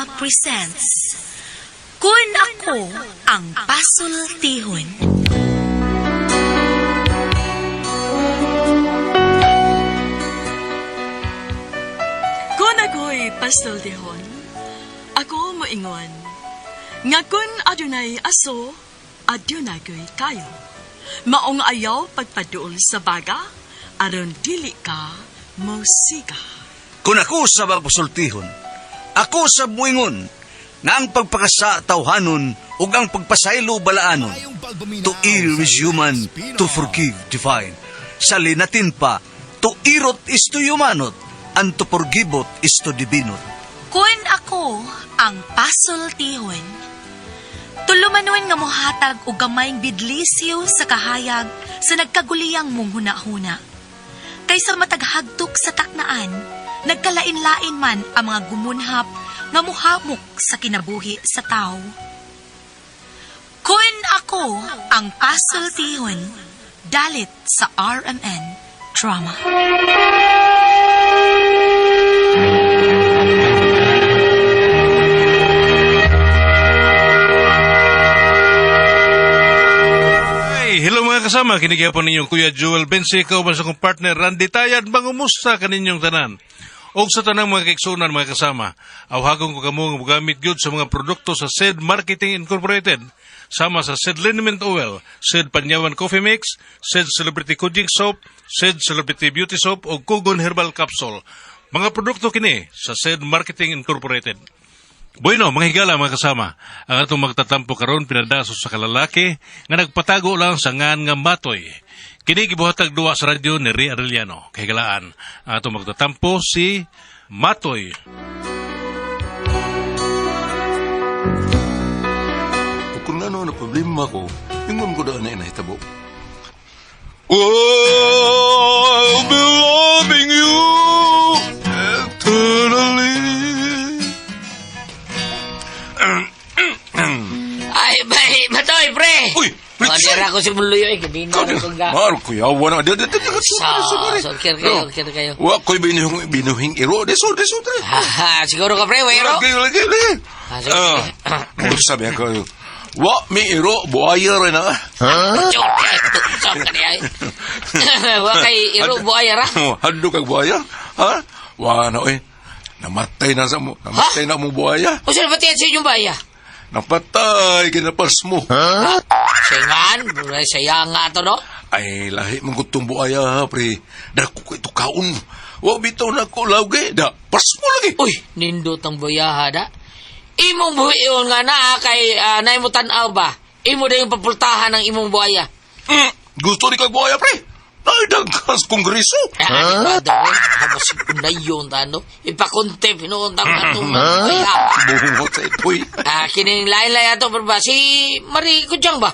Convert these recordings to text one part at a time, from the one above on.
Drama presents Kun Ako Ang Pasultihon. Kun ako'y pasultihon, ako moingon. Nga kun adunay aso, adunay ko'y kayo. Maong ayaw pagpaduol sa baga, aron dili ka musika. Kung ako sa pagpasultihon, ako sa buingon, nga ang pagpakasa tawhanon ug ang pagpasaylo balaanon. To err is human, to forgive divine. Sa linatin pa, to irot is to humanot, and to forgivot is to divinot. Kun Ako Ang Pasultihon. Tulumanon nga mohatag og gamayng bidlisyo sa kahayag sa nagkaguliyang mong huna-huna. Kaysa mataghagtok sa taknaan, nagkalain-lain man ang mga gumunhap nga muhamok sa kinabuhi sa tao. Kun Ako Ang Pasultihon, dalit sa RMN Drama. Hello mga kasama, kinigyapan ninyong Kuya Joel Bense, kauban sa kong partner Randy Tayad, mangumusta kaninyong tanan. O sa tanang mga kaiksunan mga kasama, awhagong ko kamo nga gamit gyud sa mga produkto sa SED Marketing Incorporated, sama sa SED Liniment Oil, SED Panyawan Coffee Mix, SED Celebrity Kujing Soap, SED Celebrity Beauty Soap o Kugon Herbal Capsule. Mga produkto kini sa SED Marketing Incorporated. Bueno, mga higala mga kasama, ang atong magtatampo karon pinadaso sa kalalaki nga nagpatago lang sa ngan nga Matoy. Kini gibuhatag duwa sa radyo ni Ri Arellano. Kahigalaan, ang atong magtatampo si Matoy. Kung ano na problema ko, yung ko daan na inahitabo. I'll be loving you eternally. Ay, bay, Matoy, pre! Uy! Madira ko si Muluyo eh, kadino na kong ga. Mahal ko yawa na. So, kir kayo. Wa ko'y binuhing iro. Deso. Siguro ka, pre, wero? Lagi. Sige. Sabi ako, wa mi iro, buhaya rin na. Chok ka niya. Wa kay iro buhaya ra? Hando kag buhaya? Ha? Wa na, oy. Namatay na mo buhaya. O sila pati sa inyong baya? Napatay, kinapas mo. Sayangan, sayang nga to, no? Ay, lahi mong gutong buhaya, pre. Dako ko ito kaon. Wa bitaw na ko lawge. Da, pas mo lagi. Uy, nindot ang buyaha, da. Imong buhiyon nga na, kay naimutan ba? Imo na yung papultahan ng imong buhaya. Gusto ni kag buhaya, pre. Ay, dagkas kongreso. Ano daw eh? Habas na yun, ano? Ipakontep, inuuntang atong buhaya. Buhungot sa ito'y. Kining lain-lain ato, ba? Si Marie Kudyang ba?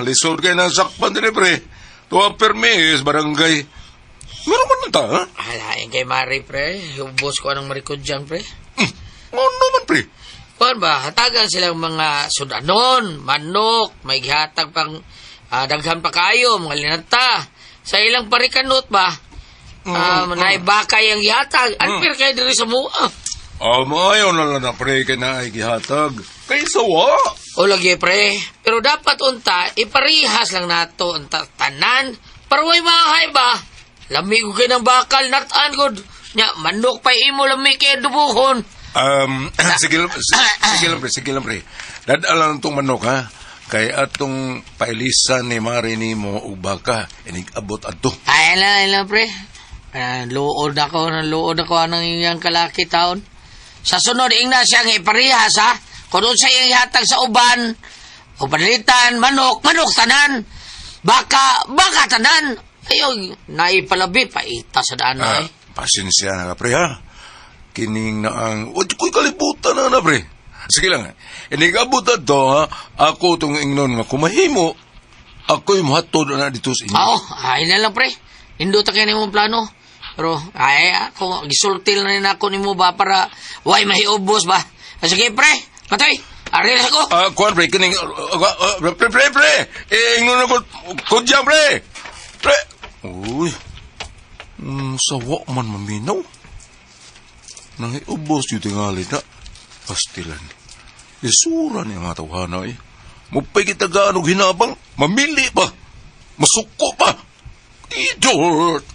Lisod kayo ng sakpan din, pre. Tuwa permis, barangay. Meron ka nanta, ha? Alain kay Marie, pre. Yung boss ko anong Marie Kudyang, pre. Ano naman, pre? Kuan ba, hatagan silang mga sudanon, manok, may gihatag pang daghan pa kayo, mga linata. Sa ilang parikanot ba, naibakay ang gihatag. Anpir kayo diri sa mua. Maayaw na lang na, pre, kaya na ay gihatag. Kaya sawa. O lagi, pre. Pero dapat unta, iparihas lang nato ang tanan. Parway mahay ba? Lamig ko kayo ng bakal, nataan ko. Nya, manok pa imo lamig kayo dubuhon. Sige lang, pre. Dadalan itong manok, ha? Kay atong pailisan ni Mari ni mo ubaka, inig-abot ato. Ay, lang, pre. Luod ako ng iyang kalaki taon. Sa sunod, ing na siyang iparihas, ha? Kung doon sa iyang ihatag sa uban, o panalitan, manok tanan. Baka tanan. Ayaw, naipalabi, paita sa daan na, eh. Pasensya na, pre, ha? Kining na ang... Wad ko'y kalibutan na, pre. Sige lang, inigabot na to, ha? Ako itong ingnon nga kumahimo. Ako'y mahatod na dito sa inyo. Oo, ay na lang, pre. Indot kayo ni mong plano. Pero, ay, ako, gisultil na rin ako ni mo ba para way mahiubos ba? Sige, pre. Matoy, aril ako. Kuan, pre, kining... Pre! Ingnon ako, kudyang, pre! Pre! Uy, sawa man maminaw. Nang iubos yung tingali na. Pastilan. Isura niya nga tawhana eh. Mupay kita gaano hinabang. Mamili pa. Masuko pa. Idiot!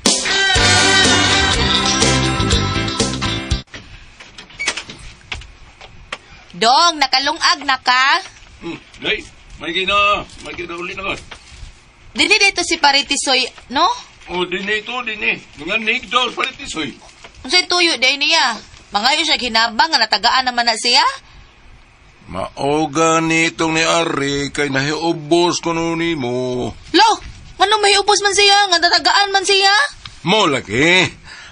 Dong, nakalungag na ka? Day, may gina ulit na ka. Dini dito si Paritisoy, no? O, dini ito, dini. Mga Nick Dolls, palitisoy. Unsay tuyo day niya? Mangayo siya hinabang nga natagaan naman na siya? Maoga nitong ni Ari kay nahiubos ko nun mo. Lo, manong mahiubos man siya, nga natagaan man siya? Mo lagi.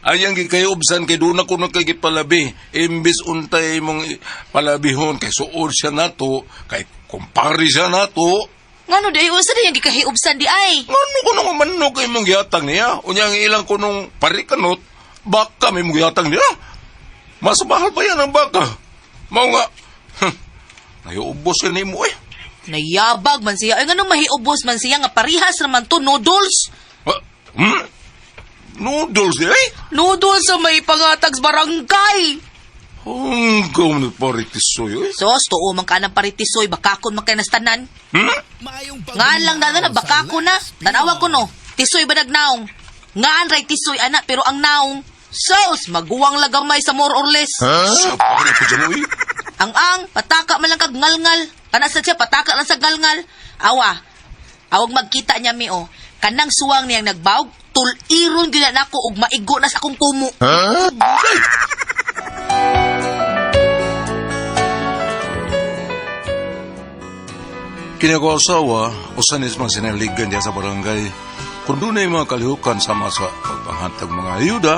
Ayang gikayobsan kay doon ako nagkagipalabi. Imbis untay mong palabihon kay suod siya nato, kay kumpari siya nato. Ngano day usa din yung gikahiubsan di ay? Ano ko nung manok kay mong gihatag niya? Unya ang ilang ko nung parikanot, baka may mong gihatag niya. Mas mahal pa yan ang baka. Mao nga, nahiubos siya ni mo eh. Nayabag man siya. Ay ngano mahiubos man siya nga parihas naman to noodles. Noodles eh? Noodles sa may pangatag sa barangay. Hanggang na paritisoy eh. Sos, tuo man ka ng paritisoy, bakakon man kayo nastanan. Ngaan lang na bakako na. Tanawa ko no, tisoy ba nagnaong? Ngaan ray tisoy anak, pero ang naong, sos, maguwang lagamay sa more or less. Sabi ko dyan eh. Ang, pataka man lang kag ngalngal. Kanasa siya, pataka lang sa ngalngal. Awa, awag magkita niya mi o. Kanang suwang niyang nagbawg, tuliron gila na ko ug maigo na sa akong tumo. Kini ko asawa, usanis mang sinaligan diya sa barangay. Kung doon ay mga kalihukan sama sa pagpanghatag mga ayuda,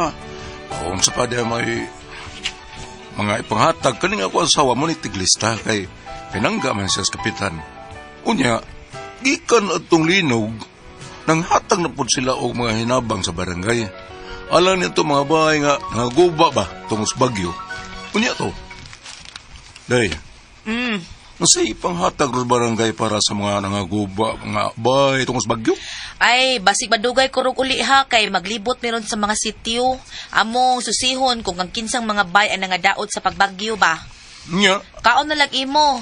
kung sa pa may mga ipanghatag, kaning ako asawa mo ni tiglista kay pinangga man siya sa kapitan. Unya, gikan at tong linog, nang hatag na po sila o mga hinabang sa barangay. Alam nito mga bahay nga, nangaguba ba tungos bagyo. Unya to. Day, nasa ipanghatag sa barangay para sa mga nangaguba, mga bahay tungos bagyo? Ay, basig madugay ko rog uli ha, kay maglibot meron sa mga sityo. Among susihon kung ang kinsang mga bay ang nangadaot sa pagbagyo ba. Nya, Kaon na lang imo.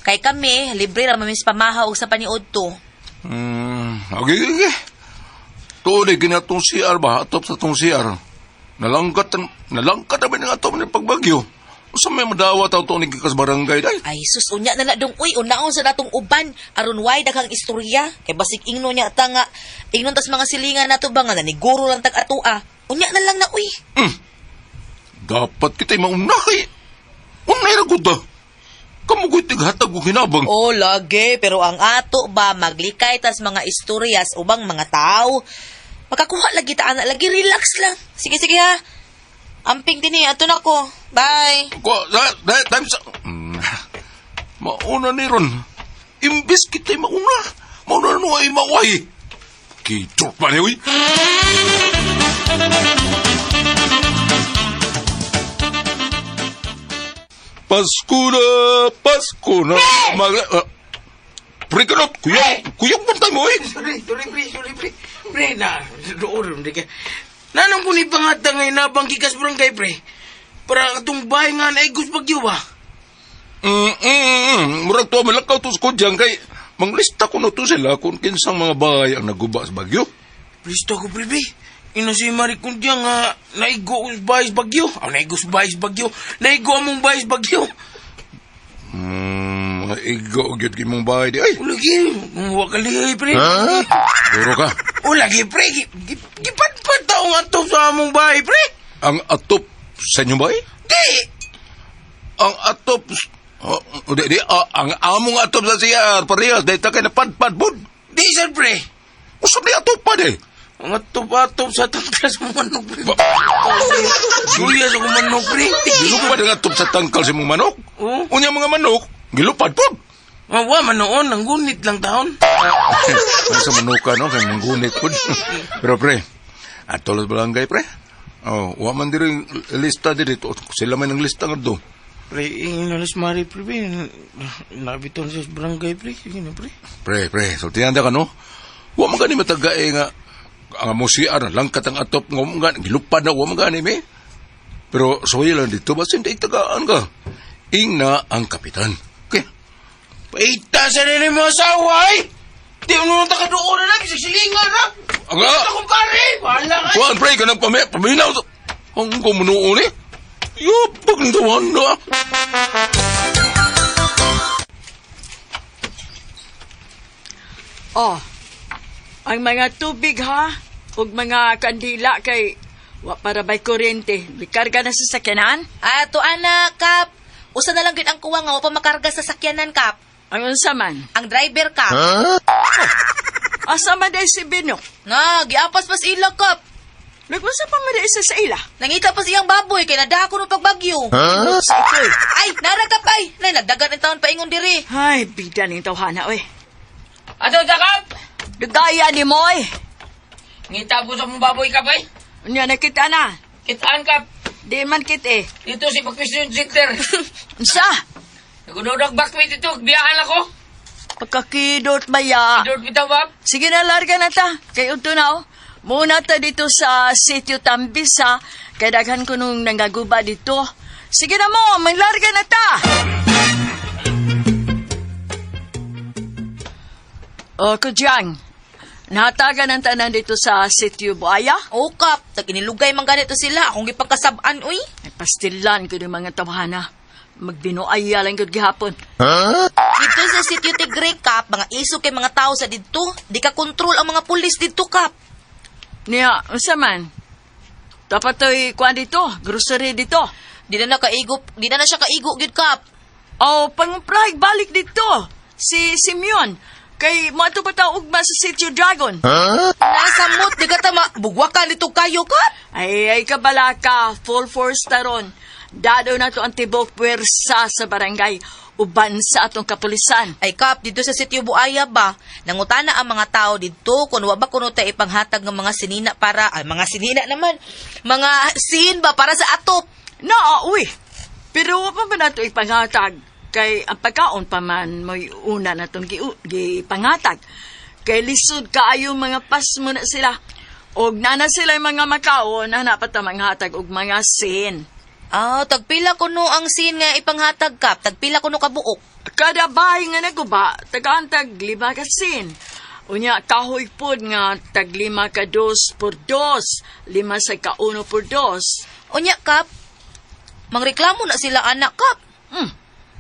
Kay kami, libre ra mamis pamahaw sa paniod to. okay. Tuod ay ginatong CR ba? Atop sa tong CR. Nalangkat namin ng atop ng pagbagyo. Sa may madawa tao to ni kikas barangay day. Ay, sus, unya na dong, uy, unaon sa natong uban, aron way daghang istorya, kay basig ingno niya ta nga, ingnon tas mga silingan nato ba nga, naniguro lang tag-atua, unya na lang na, uy. Dapat kita'y maunakay. Unay ragod da. Kamu ko'y tighatag o hinabang. Oh, lagi, pero ang ato ba, maglikay tas mga istoryas, ubang mga tao, makakuha lagi ta, anak, lagi relax lang. Sige, sige ha. Amping din ato na ko. Bye. Time sa... Mauna ni Ron. Imbis kita'y mauna. Mauna no ay maway. Kitor pa niya, uy. Pasko na. Pre-kanot, kuyang bantay mo, eh. Sorry, pre, na, doon, di ka. Nanong po ni pangatang ngay nabang kikas barangay, pre. Para katong bahay nga na igos bagyo ba? Murag to, malakaw to sa kudyang kay manglista ko na to sila kung kinsang mga bahay ang naguba sa bagyo. Listo ko, pre, ino si Marie Kundyang nga naigo sa bahay sa bagyo. Naigo sa bahay sa bagyo. Naigo among bahay sa bagyo. Mga igo, gyud kimong bahay di ay. Lagi, huwag ka lihay, pre. Duro ka. Lagi, pre. Gipat-pat taong atop sa among bahay, pre. Ang atop sa inyong bahay? Di. Ang atop... ang among atop sa siya, parehas, dahil takay na padpad, bud. Di, sir, pre. Usap na atop pa, de. Ang atop-atop sa tangkal sa manok, pre. Suya sa manok, pre. Gilupad ang atop sa tangkal sa mong manok. Oh. Unya mga manok, gilupad, bud. Mawa, manoon. Ang gunit lang taon. Ay, sa manuka, no? Kaya manggunit, bud. Pero, pre, atolad barangay, pre. Oh, waman di rin lista dito. Sila may ng lista nga do. Pre, inalis mari, pre. Nabiton sa barangay, pre. Sige na, pre. Pre, sultihan da ka, no? Waman gani matagae nga ang musiar, langkat ang atop, nga gilupad na, waman gani, me? Pero suway lang dito, basin di tagaan ka. Ingna ang kapitan. Okay? Paita sa nini mo asaway! Di mo nang takadoon na lang, sisilingan na! Aga! Ito kong pare! Wala ka! Kuan, pre, ka paminaw. Ang kumunoon eh. Pag nitawahan na. Oh, ang mga tubig ha, ug mga kandila kay wa para bay kuryente. Bikarga na sa sakyanan. Ato anak, Kap. Usa na lang gid ang kuwang nga wa pa makarga sa sakyanan, Kap. Ang unsa man? Ang driver, Kap. Asa man day si Bino? Na, giapas pa sa ila, Kap. Nagmasa pa man day sa ila. Nangita pa siyang baboy kay nadaha ko ng pagbagyo. Sa ikoy. Ay, nara, Kap, ay. Nay, nagdagan ang taon pa ingon diri. Ay, bida ning tawhana oy. Ato, Jakab! Dugaya ni Moy. Ngita po sa mong baboy ka, bay? Unya nakita na. Kitaan ka. Di man kit eh. Dito si Pakwisyon Center. Unsa? Nagunodog bakwit ito. Biyaan ako. Pagkakidot maya. Idod bitaw, Bab. Sige na, larga na ta. Kay unto na, oh. Muna ta dito sa sitio Tambisa. Kay daghan ko nung nangaguba dito. Sige na mo, may larga na ta. O, Kudyang. Nahatagan ang tanan dito sa sitio Buaya. Oo, Kap. Taginilugay man ganito sila. Akong gipagkasabaan, uy. Ay, pastilan ko ng mga tawhana. Magbinuaya lang yun gihapon. Dito sa sitio Tigre, Kap, mga iso kay mga tao sa dito. Di ka kontrol ang mga pulis dito, Kap. Niya, unsa man? Dapat to'y kuha dito, grocery dito. Di na siya kaigo, gid, Kap. O, pangumpray, balik dito. Si Simeon. Kay mo ato pa ugma sa Sitio Dragon. Nasa mood, di ka tama. Bugwakan dito kayo, Kap. Ay, kabala ka. Full force taron. Dado na to ang tibok puwersa sa barangay. Uban sa atong kapulisan. Ay, Kap, dito sa sitio Buaya ba? Nangutana ang mga tao dito kung wa ba kuno tayo ipanghatag ng mga sinina para, mga sinina naman, mga sin ba para sa atop? Uy. Pero wa pa ba nato ipanghatag? Kay ang pagkaon pa man mo'y una na itong gipanghatag. Kay lisod kaayo mga pas mo na sila. Og nana sila yung mga makaon, hanapat na manghatag og mga sin. Tagpila kuno ang sin nga ipanghatag, Kap. Tagpila kuno kabuok. Kada bahay nga naguba, tagantag 5 ka sin. Unya, kahoy pod nga tag 5 ka 2 por 2, 5 sa ka 1 por 2. Unya, Kap, mangreklamo na sila anak, Kap.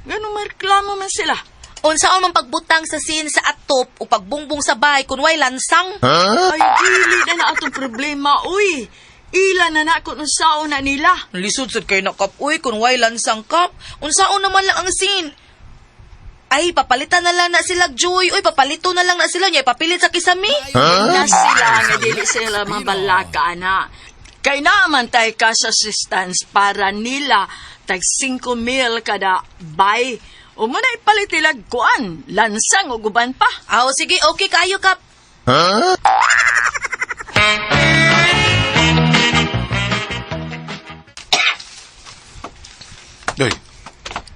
Ganun mareklamo man sila. Unsaon man pagbutang sa sin sa atop o pagbungbong sa bahay kung way lansang? Ay, dili na na atong problema, uy. Ila na na kung unsaon na nila. Lisod sad kay na, Kap. Uy, kung way lansang, Kap. Unsaon naman lang ang sin? Ay, papalitan na lang na sila, Joy. Uy, papalito na lang na sila. Niya, papilit sa kisami. Na sila nga dili sila mabalaka na. Kay naman tayo cash assistance para nila tag 5,000 kada bay. O muna ipalit ilag kuan, lansang o guban pa. Sige, okay kayo, Kap. Day,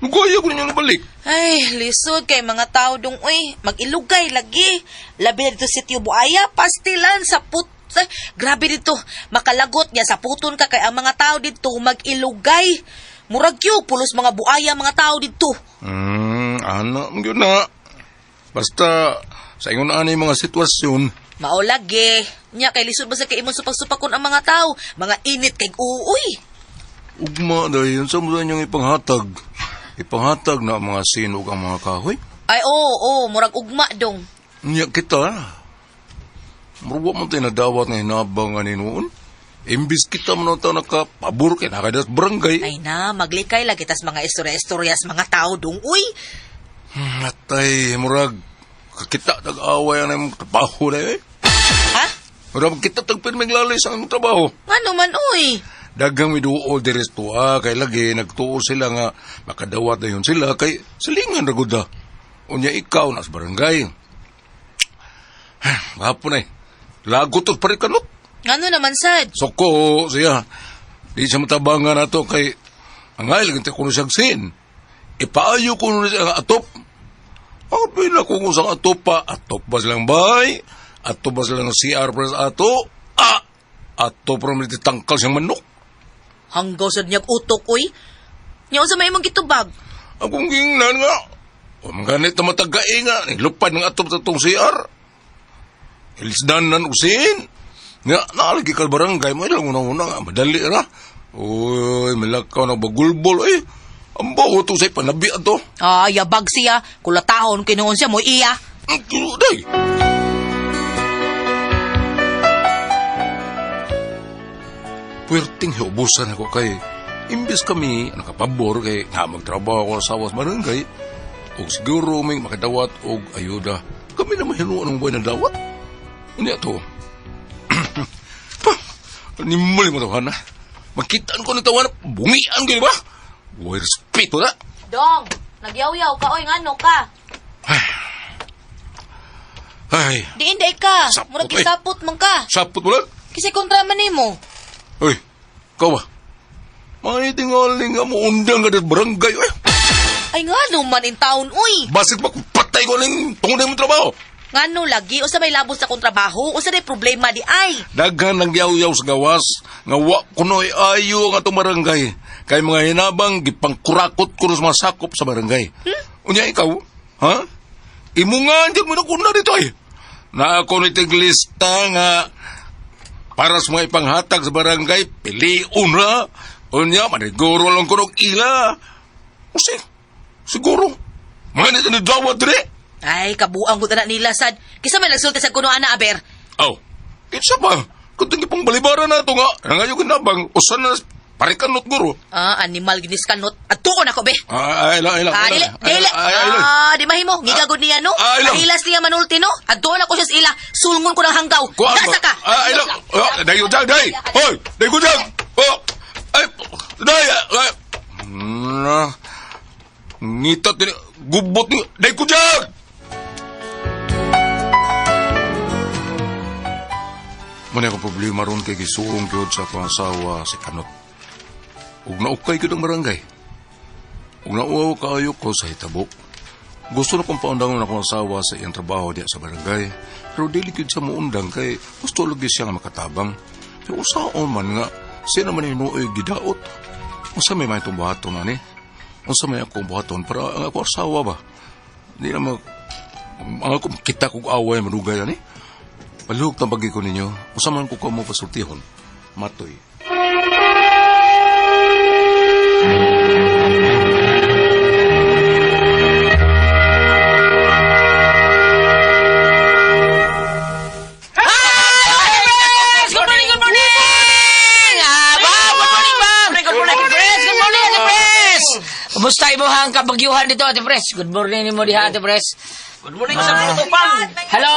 magaya ko ninyong balik. Ay, lisod kay mga tao dong, uy. Mag-ilugay lagi. Labi na dito sa sitio Buaya, pastilan sa ay, grabe dito. Makalagot niya sa puton ka kay ang mga tao dito mag-ilugay. Muragyo, pulos mga buaya mga tao dito. Ano, yun na. Basta, sa ingon na mga sitwasyon, Maulagi. Nya kay lisod ba sa kay imong supag-supakon ang mga tao? Mga init kay uuy. ugma dahil sa mga niyang ipanghatag. Ipanghatag na ang mga sinog ang mga kahoy. Ay, oo, murag ugma dong. Niya kita. Marwa man tayo nadawat nga hinabang nga noon. Imbis kita man ito nakapabor kay nakadas barangay. Ay na, maglikay lagi tas mga istorya-istoryas mga tao dong, uy. Matay, murag. Kakita tag-away ang imong trabaho na eh. Ha? Murag kita tagpirming lalis ang imong trabaho. Ano man, uy? Dagang miduol deres tuwa kay lagi nagtuo sila nga makadawat na yun sila kay silingan raguda. Unya ikaw nas barangay. Hapon eh. Lagot at parikanot. Ano naman, sad? Soko siya. Di siya matabangan na to kay angay lagi kuno siyang sin. Ipaayo kuno siya ang atop. Abi na kung usang atop pa. Atop ba silang bahay? Atop ba silang CR para sa ato? Atop pa rin tangkal siyang manok. Hanggaw sa niyag utok, uy. Nya sa may mong gitubag. Akong gingnan nga. O mga ganit na matagay nga. Naglupad ng atop sa itong CR. Ilisdanan usin. Nga, naalagi ka barangay mo. Ilang unang-una nga. Madali ra. Uy, malakaw na bagulbol. Ay, ang baho ito sa'y panabi ato. Yabag siya. Kulatahon kinuon siya mo iya. Day. Puwerting hiubusan ako kay imbes kami nakapabor kay nga magtrabaho ako sa awas barangay o siguro may makadawat o ayuda kami na mahinuan ng buhay na dawat. Ano ito? Nimuli mo tawahan na. Magkitaan ko ng tawahan na bungian gini ba? Buhay respeto na. Dong, nagyaw-yaw ka, oy, ngano ka? Ay, Di inday ka. Sapot, Murag eh. kisapot man ka. sapot mo lang. Kasi kontra man nimo. Uy, ikaw ba? May tingaling nga mo undang ka ng barangay. Ay, Ay ngano man in taon, uy. basit ba kung patay ko ng tungkol na yung trabaho? Ngano lagi, usa may labos sa kontrabaho, usa may problema di ay. Daghan ng yaw-yaw sa gawas, nga wa kunoy ayo nga itong barangay. Kay mga hinabang, gipangkurakot ko sa mga sakop sa barangay. Unya ikaw, ha? Imungan dyan mo na kuna dito ay. Na ako nitig lista nga para sa mga ipanghatag sa barangay, piliun na. Unya, maniguro lang ko ng ila. Usi, siguro. Mga nito ni Dawad rin. Ay, kabuang ko na nila sad. Kisa may nagsulti sa kuno ana aber. Aw, kitsa ba? Kung tingin pang balibara na ito nga, nangayon kinabang, usan na parikanot guro. Animal ginis kanot. Adto ko nako be. Ay lang. Dili. Di mahimo. Gigagod niya no. Mahilas niya manulti no. Adto na ko siya sa ila. Sulngon ko ng hanggaw. Dasa ka. Ay lang. Day ujang, day. Hoy, day ujang. Oh. Ay, day. Ngitat ni gubot ni day ujang. Muna akong problema ron kay gisurong gyud sa akong asawa si Kanot. Ug naukay gyud ang barangay. Ug nauwaw kaayo ko sa hitabo. Gusto na kong paundangon akong asawa sa iyang trabaho diya sa barangay. Pero dili gyud siya muundang kay gusto lagi siya nga makatabang. Pero usaon man nga siya naman inuoy gidaot. Unsa may may buhaton ani? Unsa may akong buhaton para ang akong asawa ba? Di na ang ako kita kong away manugay ani. Palihog na bagi ko ninyo, usaman ko mo pasultihon. Matoy. Good morning! Good morning, Pres! Good morning, Pres! Kumusta mo hang kabagyuhan dito, Ate Pres? Good morning mo diha, Ate Pres. Good morning sa tutupan. Hello!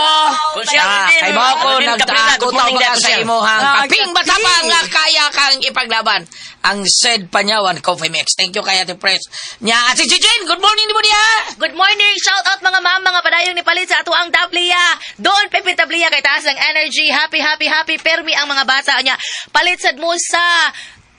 Konsyal, Kay mo ako, Good nagtaako morning, ka sa Konsyal. imo hang kaping matapang nga kaya kang ipaglaban. Ang said Panyawan Coffee Mix. Thank you kay Ate Pres. Nya, Ate Jijin, good morning mo diha! Good morning! Shout out mga ma'am, mga padayong ni palit sa ato ang Tablia. Doon Pepe Tablia kay taas ng energy. Happy permi ang mga bata niya. Palit sad mo sa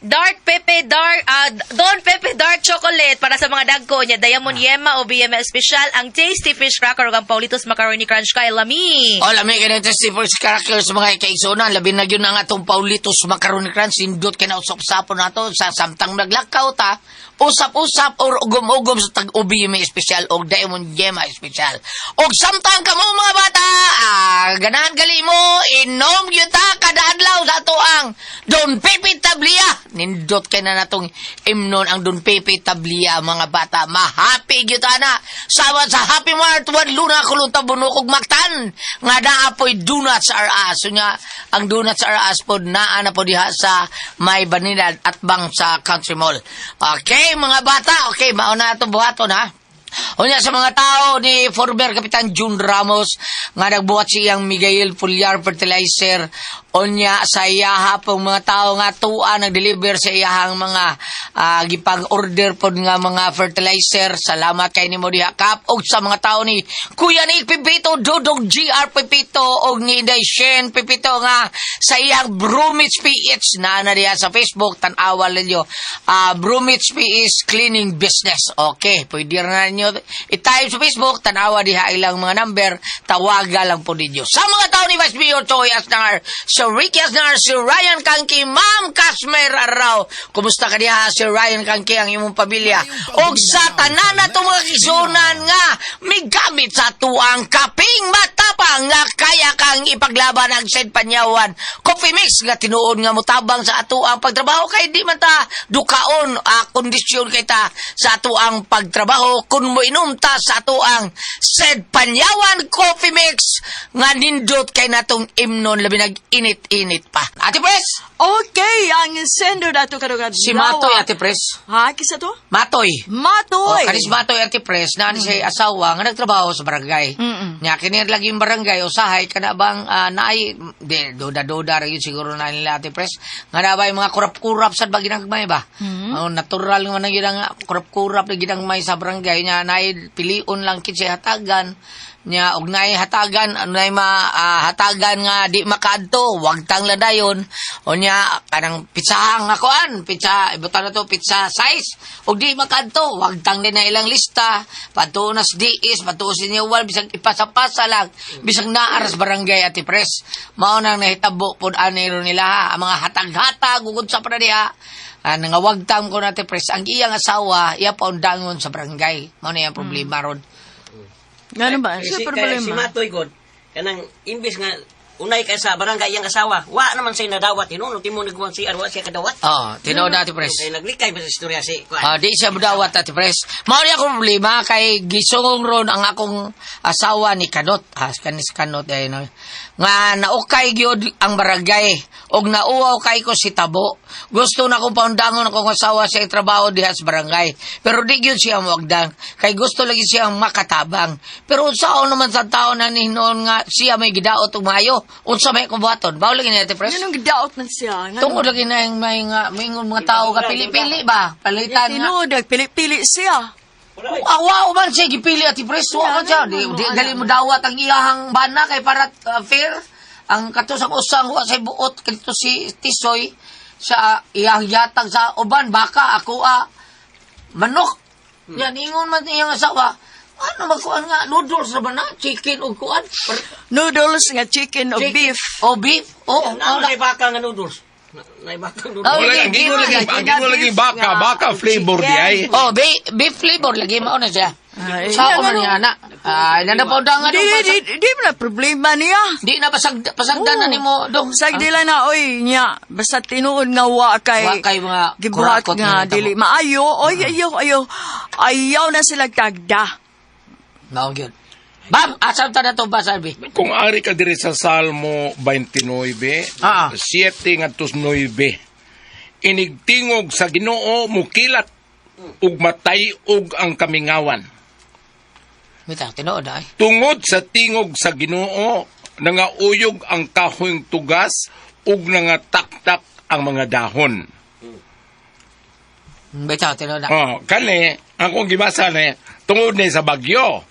Don Pepe Dark Chocolate para sa mga dagko niya. Diamond Yema o BML Special. Ang Tasty Fish Cracker o ang Paulitos Macaroni Crunch kay Lami. O, lami ka na si First Characters mga ikaisonan. Labi na yun ang atong Paulitos Macaroni Crunch. Sindot ka na usap-usapon nato sa samtang naglakaw ta. Usap-usap or ugom-ugom sa tag-ubi may special o Diamond Gemma special. O samtang ka mo mga bata, ganahan gali mo, inom yun ta kadadlaw sa ato ang Don Pepe Tablia. Nindot ka na natong imnon ang Don Pepe Tablia mga bata. Mahappy yun ta na. Sama sa Happy Mart, one luna kulunta bunukog maktan. Nga naapoy donuts are us. So nga, ang donuts are us po naa na po diha sa may Banilad at bang sa Country Mall. Okay, mga bata. Okay, mauna ito buhaton ha. Unya sa mga tao ni former Kapitan June Ramos nga nagbuhat siyang Miguel Foliar Fertilizer. Unya sa iyaha pong mga tao nga tuwa nag-deliver sa iyahang mga gipang-order po nga mga fertilizer. Salamat kay ni Modiha Kap. O sa mga tao ni Kuya Nick Pipito, Dodong GR Pipito o ni Daishen Pipito nga sa iyang Bromich PH na diya sa Facebook. Tan-awal ninyo. Bromich PH Cleaning Business. Okay, pwede na ninyo i-type sa Facebook, tanawa diha ilang mga number, tawaga lang po ninyo. Sa mga tao ni Vice Mayor Toy Asnar, Sir Ricky Asnar, Sir Ryan Kangki, Ma'am Kasmer Araw, kumusta ka diha, Sir Ryan Kangki, ang imong pamilya? O sa tanan na itong mga kisunan nga, may gamit sa tuang kaping matapang nga kaya kang ipaglaban ang Said Panyawan. Coffee mix nga tinuod nga mutabang sa ato ang pagtrabaho kay di man ta dukaon kondisyon kay ta sa ato ang pagtrabaho kung mo inom ta sa ato ang Said Panyawan Coffee Mix nga nindot kay natong imnon labi nag-init-init pa. Ate Pres, Okay, ang sender dato kadugad. si Matoy Ate Pres. Ha, kisa to? Matoy. Matoy. Kanis Matoy Ate Pres na siya asawa nga nagtrabaho sa barangay. Nya kini lagi yung barangay usahay kana bang naay duda-duda ra yun siguro na nila Ate Pres. Nga na ba yung mga kurap-kurap sa baginagmay ba? Natural nga na yun ang kurap-kurap na ginagmay sa barangay nya naay piliun lang kinsa hatagan nya og naay hatagan naay hatagan nga di makaadto wag tang ladayon o nya kanang pitsahang nga kuan pizza ibutan na to pizza size og di makaadto wag tang din na ilang lista padto na sa DIS padto sa wal bisag ipasa-pasa lang bisag naaras barangay Ate Pres mao nang nahitabo pod anero nila ha. Ang mga hatag-hatag ugod sa para diha nga wag tang ko Ate Pres ang iyang asawa iya pa undangon sa barangay mao na yung problema ron. Ngano ba? Si Super problema. Matoy God, kanang imbis nga unay ka sa barangay iyang asawa, wa naman say nadawat tinunod timo nagkuan si arwa siya kadawat. Tinood na Ate Pres. Kay naglikay ba sa istorya si kuan. Di siya mudawat Ate Pres. Mao ni akong problema kay gisungong ron ang akong asawa ni Kanot. Kanis Kanot ay no. Nga naukay gyud ang barangay og nauwaw kay ko si Tabo. Gusto na kong paundangon akong asawa sa trabaho diha sa barangay. Pero di gyud siya moagdang kay gusto lagi siyang makatabang. Pero unsaon naman sa tao na nihinoon nga siya may gidaot og maayo. Unsa may kubuhaton? Bawo lagi ni Ate Pres. Yan ang gidaot man siya. Tungod lagi na yung may mga tao ka pili-pili ba? Palitan nga. Tinod, pili-pili siya. Wow man siya, gipili Ate Pres. Wow man siya. Dali mo dawat ang iyahang bana kay para fair. Ang katusang usang wa sa buot kanito si Tisoy sa iyang yatag sa uban. Baka ako manok. Yan, ingon man iyang asawa. Ano magkuhan nga? Noodles na ba na? Chicken o kuhan? Noodles nga chicken o beef. O beef? Oo. Ano kay baka nga noodles? Nay baka noodles. Oh, Wala yeah, gino lagi baka flavor di ay. Oh, beef flavor lagi mao na siya. Ay, Sa man niya na. Nanapawda nga Di mo na problema niya. Di na pasagdan na nimo dong. Sagdila na, oy, niya. Basta tinuod nga wa kay... Wa kay mga gibuhat kurakot nga, nga dili. Maayo, oy, ayaw na sila tagda. Mao gyud. Bam, asam ta na to ba sabi? Kung ari ka diri sa Salmo 29, 7 ngadto 9. Inigtingog sa Ginoo mukilat ug matay-og ang kamingawan. Mita tinuod ay. Tungod sa tingog sa Ginoo nangauyog ang kahoyng tugas ug nangataktak ang mga dahon. Mita tinuod. Kani akong gibasa ni tungod ni sa bagyo.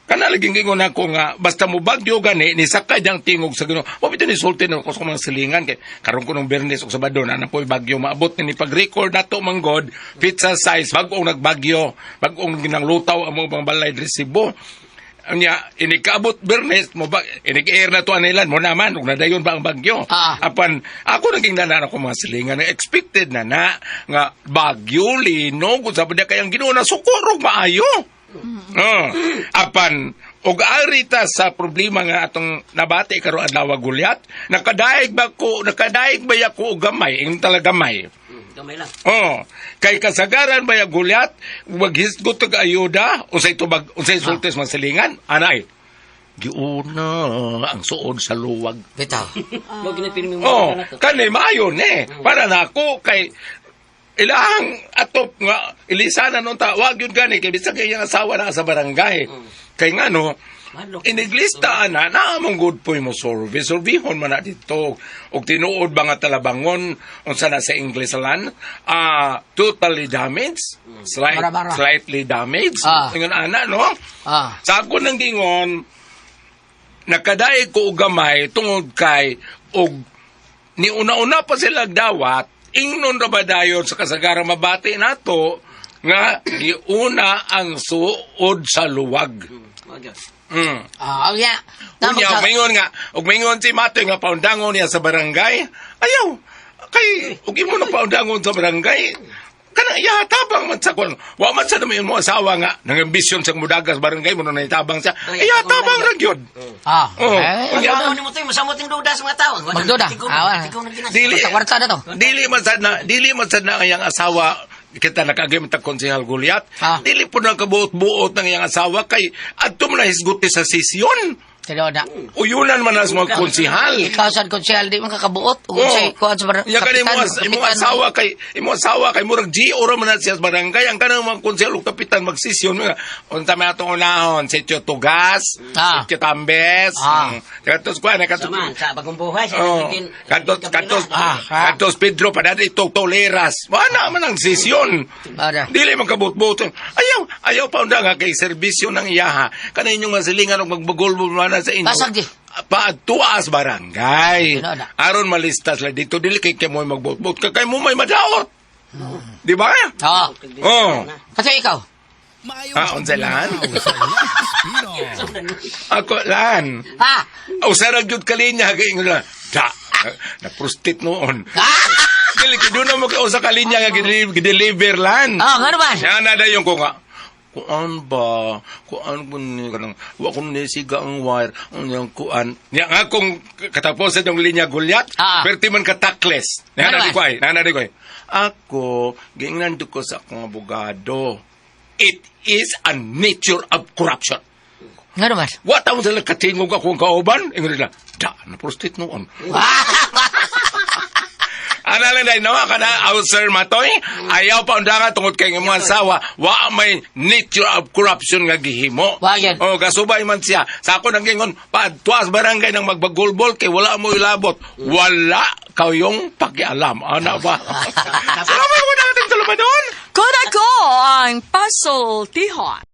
Kana laging gingon ako nga basta mo bagyo gani ni sakay ang tingog sa Ginoo. Wa bitaw ni sulti na ko sa mga silingan kay karon ko nung Biyernes ug Sabado na po'y bagyo maabot ni pag-record nato manggod pizza size bag-ong nagbagyo, bag-ong ginanglutaw ang mga balay diri Cebu. Anya inikabot Biyernes mo ba inik-air na to anilan mo naman ug nadayon ba ang bagyo. Apan ako naging nanan ako mga silingan expected na nga bagyo linog ug sabada kay ang Ginoo na sukurog maayo. Apan og arita sa problema nga atong nabati karon adlaw Gulyat nakadaig ba ako og gamay ing talaga gamay. Gamay lang. Kay kasagaran ba ya Gulyat maghisgot og ayuda unsay tubag unsay sultes man silingan anay giuna ang suod sa luwag. Bitaw. Mo ginapilmi mo na to. Kani maayo para na ako kay ilahang atop nga ilisanan nung tawag yun gani kay bisag kay asawa na sa barangay kay nga no iniglista na among good po mo surveyhon man na dito og tinuod ba nga talabangon unsa na sa English lan totally damaged slightly damaged ingon ana no sa ako nang gingon nakadaig ko og gamay tungod kay og ni una-una pa sila dawat ingnon ra ba dayon sa kasagaran mabati nato nga giuna ang suod sa luwag. Wag yun. Unya. Unya, ug mingon si Matoy nga paundangon niya sa barangay. Ayaw, kay, ug imo na paundangon sa barangay, kana iya tabang man sa kon. Wa man sa namin mo asawa nga nang ambisyon sa mudagas barangay mo na itabang siya. Iya tabang ra gyud. Oh. Kaya ano ni mo tayo, masamot yung duda sa mga tao. Magduda. Ikaw na ginasa. Dili. Sa kwarta na to. Dili man sad na ang iyang asawa kita nakagim ta konsehal Gulyat. Dili po na kabuot-buot ng iyang asawa kay adto man na hisguti sa sisyon. Tino na. Uyunan man as mga konsehal. Ikaw sad konsehal di man kakabuot. Ug say kuan sa Ya kani mo asawa kay murag GO ra man na siya sa barangay ang kanang mga konsehal ug kapitan magsisyon nga unta man atong unahon sitio Tugas, sitio Tambes. Katos kuan Saman, sa bagong buhay. Katos Pedro padadi Toleras. Wala man ang sisyon. Dili man kabut-buot. Ayaw pa unda nga kay serbisyo ng iyaha. Kaninyong masilingan og magbagol na sa inyo. Pasag di. Paatuas barangay. Ano na? Aron malistas lang dito dili kay mo magbot-bot kay mo may madaot. Di ba? Oh. Kasi ikaw. Unsa lan? Ako lan. Usarag jud kalinya kay ingla. Na prostit noon. Dili kay do na mo ka usa kalinya nga gideliver lan. Nga naman. Yan na dayon ko nga. Kuan ba? Kuan ko ni kanang wa ko ni siga ang wire. Ang kuan. Nya nga kung katapusan yung linya Gulyat, perti man katakles. Nana di ko. Ako giingnan ko sa akong abogado. It is a nature of corruption. Nga naman. Wa taon sila katingog akong kauban? Ingon nila, na prostit noon. Analan day no kana Sir Matoy ayaw pa undangan tungod kay imong asawa wa may nature of corruption nga gihimo. O gasubay man siya sa ako nang gingon padtuas barangay nang magbagulbol kay wala mo ilabot. Wala kayong pakialam. Ana ba? Salamat mo natin sa lumadon. Kung ako ang pasultihon.